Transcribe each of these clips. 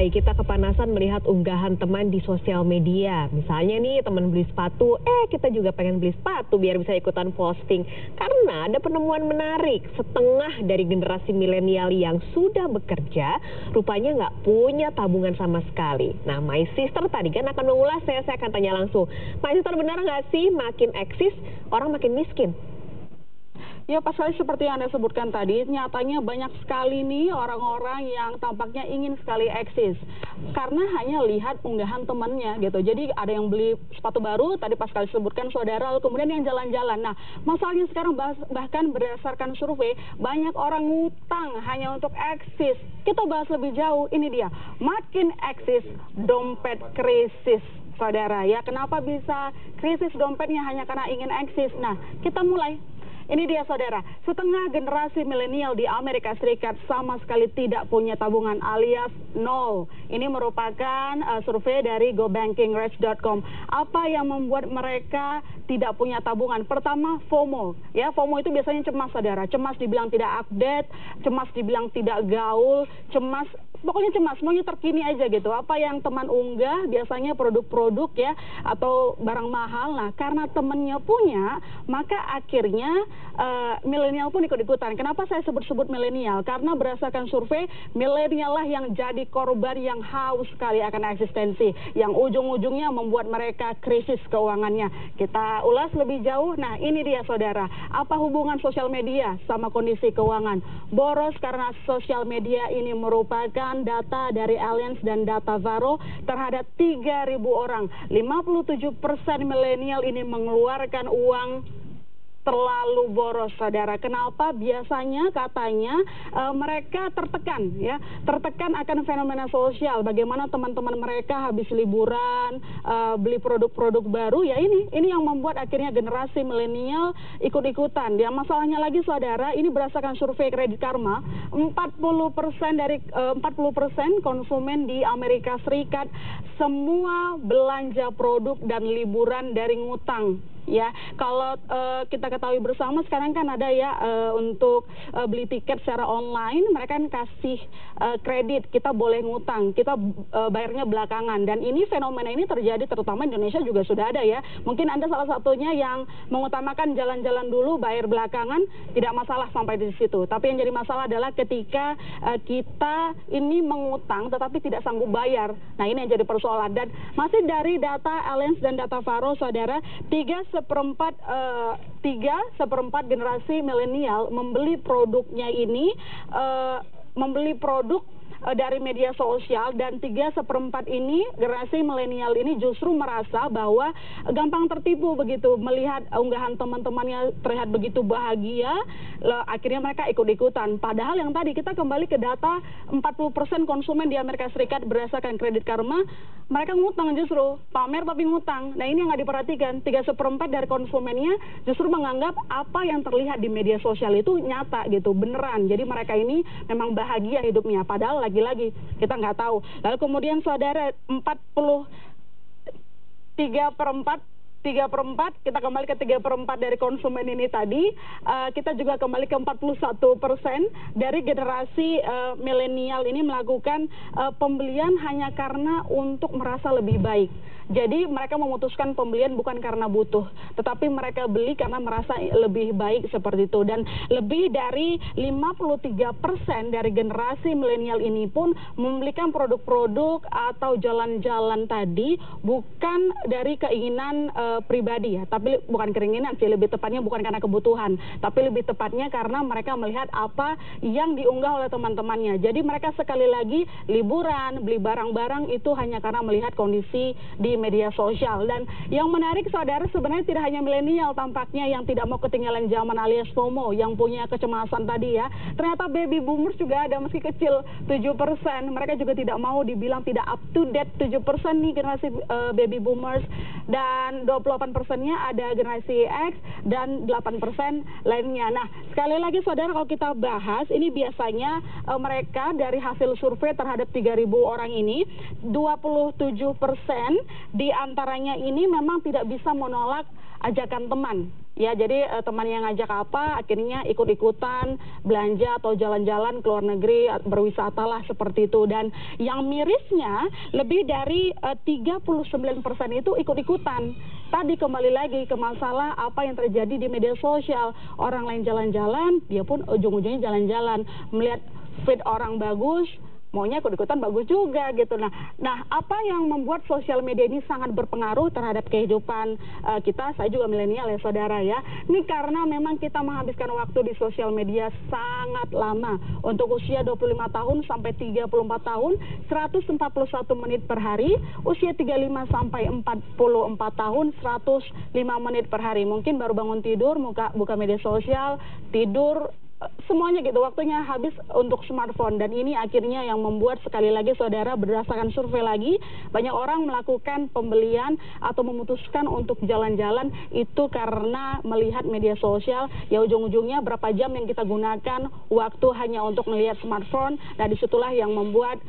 Hai, kita kepanasan melihat unggahan teman di sosial media. Misalnya nih teman beli sepatu, kita juga pengen beli sepatu biar bisa ikutan posting. Karena ada penemuan menarik, setengah dari generasi milenial yang sudah bekerja, rupanya nggak punya tabungan sama sekali. Nah, My Sister tadi kan akan mengulas, saya akan tanya langsung. My Sister, benar nggak sih makin eksis, orang makin miskin? Ya, pas sekali seperti yang Anda sebutkan tadi, nyatanya banyak sekali nih orang-orang yang tampaknya ingin sekali eksis. Karena hanya lihat unggahan temannya gitu. Jadi ada yang beli sepatu baru, tadi pas sekali sebutkan saudara, lalu kemudian yang jalan-jalan. Nah, masalahnya sekarang bahkan berdasarkan survei, banyak orang ngutang hanya untuk eksis. Kita bahas lebih jauh, ini dia, makin eksis, dompet krisis. Saudara, ya kenapa bisa krisis dompetnya hanya karena ingin eksis? Nah, kita mulai. Ini dia saudara, setengah generasi milenial di Amerika Serikat sama sekali tidak punya tabungan alias nol. Ini merupakan survei dari GoBankingRates.com. Apa yang membuat mereka tidak punya tabungan? Pertama, FOMO. Ya, FOMO itu biasanya cemas saudara. Cemas dibilang tidak update, cemas dibilang tidak gaul, cemas, pokoknya cemas, maunya terkini aja gitu. Apa yang teman unggah biasanya produk-produk ya atau barang mahal. Nah, karena temennya punya, maka akhirnya milenial pun ikut-ikutan. Kenapa saya sebut-sebut milenial? Karena berdasarkan survei, milenial lah yang jadi korban yang haus sekali akan eksistensi, yang ujung-ujungnya membuat mereka krisis keuangannya. Kita ulas lebih jauh. Nah, ini dia saudara, apa hubungan sosial media sama kondisi keuangan? Boros karena sosial media ini merupakan data dari Allianz dan Data Varo terhadap 3.000 orang. 57% milenial ini mengeluarkan uang terlalu boros saudara. Kenapa? Biasanya katanya mereka tertekan ya, tertekan akan fenomena sosial. Bagaimana teman-teman mereka habis liburan beli produk-produk baru ya, ini yang membuat akhirnya generasi milenial ikut-ikutan. Ya, masalahnya lagi saudara, ini berdasarkan survei Kredit Karma, 40% dari 40% konsumen di Amerika Serikat semua belanja produk dan liburan dari ngutang. Ya, kalau kita ketahui bersama sekarang kan ada ya untuk beli tiket secara online, mereka kan kasih kredit, kita boleh ngutang, kita bayarnya belakangan. Dan ini fenomena ini terjadi terutama di Indonesia juga sudah ada ya. Mungkin Anda salah satunya yang mengutamakan jalan-jalan dulu, bayar belakangan, tidak masalah sampai di situ. Tapi yang jadi masalah adalah ketika kita ini mengutang tetapi tidak sanggup bayar. Nah, ini yang jadi persoalan. Dan masih dari data Allianz dan Data Varo saudara, 3/4 generasi milenial membeli produknya ini, membeli produk dari media sosial, dan 3/4 ini generasi milenial ini justru merasa bahwa gampang tertipu begitu melihat unggahan teman-temannya terlihat begitu bahagia, akhirnya mereka ikut-ikutan. Padahal yang tadi kita kembali ke data 40% konsumen di Amerika Serikat berdasarkan Kredit Karma, mereka ngutang, justru pamer tapi ngutang. Nah, ini yang nggak diperhatikan. 3/4 dari konsumennya justru menganggap apa yang terlihat di media sosial itu nyata gitu, beneran. Jadi mereka ini memang bahagia hidupnya, padahal lagi-lagi kita nggak tahu. Lalu kemudian saudara, 3/4 kita kembali ke 3/4 dari konsumen ini tadi, kita juga kembali ke 41% dari generasi milenial ini melakukan pembelian hanya karena untuk merasa lebih baik. Jadi mereka memutuskan pembelian bukan karena butuh, tetapi mereka beli karena merasa lebih baik seperti itu. Dan lebih dari 53% dari generasi milenial ini pun membelikan produk-produk atau jalan-jalan tadi bukan dari keinginan pribadi ya, tapi bukan keinginan sih, lebih tepatnya bukan karena kebutuhan, tapi lebih tepatnya karena mereka melihat apa yang diunggah oleh teman-temannya. Jadi mereka sekali lagi liburan, beli barang-barang itu hanya karena melihat kondisi di media sosial. Dan yang menarik saudara, sebenarnya tidak hanya milenial tampaknya yang tidak mau ketinggalan zaman alias FOMO, yang punya kecemasan tadi ya. Ternyata baby boomers juga ada, meski kecil 7%. Mereka juga tidak mau dibilang tidak up to date. 7% nih generasi baby boomers, dan 28%-nya ada generasi X, dan 8% lainnya. Nah, sekali lagi saudara, kalau kita bahas ini biasanya mereka dari hasil survei terhadap 3.000 orang ini, 27% di antaranya ini memang tidak bisa menolak ajakan teman. Ya, jadi teman yang ngajak apa, akhirnya ikut-ikutan belanja atau jalan-jalan ke luar negeri, berwisata lah seperti itu. Dan yang mirisnya, lebih dari 39% itu ikut-ikutan. Tadi kembali lagi ke masalah apa yang terjadi di media sosial. Orang lain jalan-jalan, dia pun ujung-ujungnya jalan-jalan. Melihat feed orang bagus, maunya ikut-ikutan bagus juga gitu. Nah, apa yang membuat sosial media ini sangat berpengaruh terhadap kehidupan kita? Saya juga milenial ya saudara ya. Ini karena memang kita menghabiskan waktu di sosial media sangat lama. Untuk usia 25 tahun sampai 34 tahun, 141 menit per hari. Usia 35 sampai 44 tahun, 105 menit per hari. Mungkin baru bangun tidur, buka media sosial, tidur, semuanya gitu, waktunya habis untuk smartphone. Dan ini akhirnya yang membuat, sekali lagi saudara, berdasarkan survei lagi, banyak orang melakukan pembelian atau memutuskan untuk jalan-jalan itu karena melihat media sosial. Ya ujung-ujungnya berapa jam yang kita gunakan waktu hanya untuk melihat smartphone. Nah disitulah yang membuat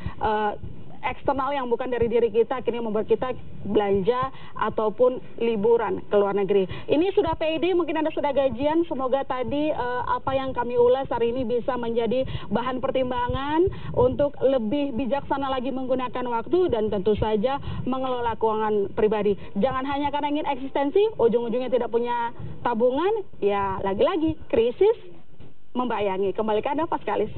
eksternal yang bukan dari diri kita akhirnya membuat kita belanja ataupun liburan ke luar negeri. Ini sudah PID, mungkin Anda sudah gajian. Semoga tadi apa yang kami ulas hari ini bisa menjadi bahan pertimbangan untuk lebih bijaksana lagi menggunakan waktu dan tentu saja mengelola keuangan pribadi. Jangan hanya karena ingin eksistensi, ujung-ujungnya tidak punya tabungan, ya lagi-lagi krisis membayangi. Kembali ke Anda, Paskalis.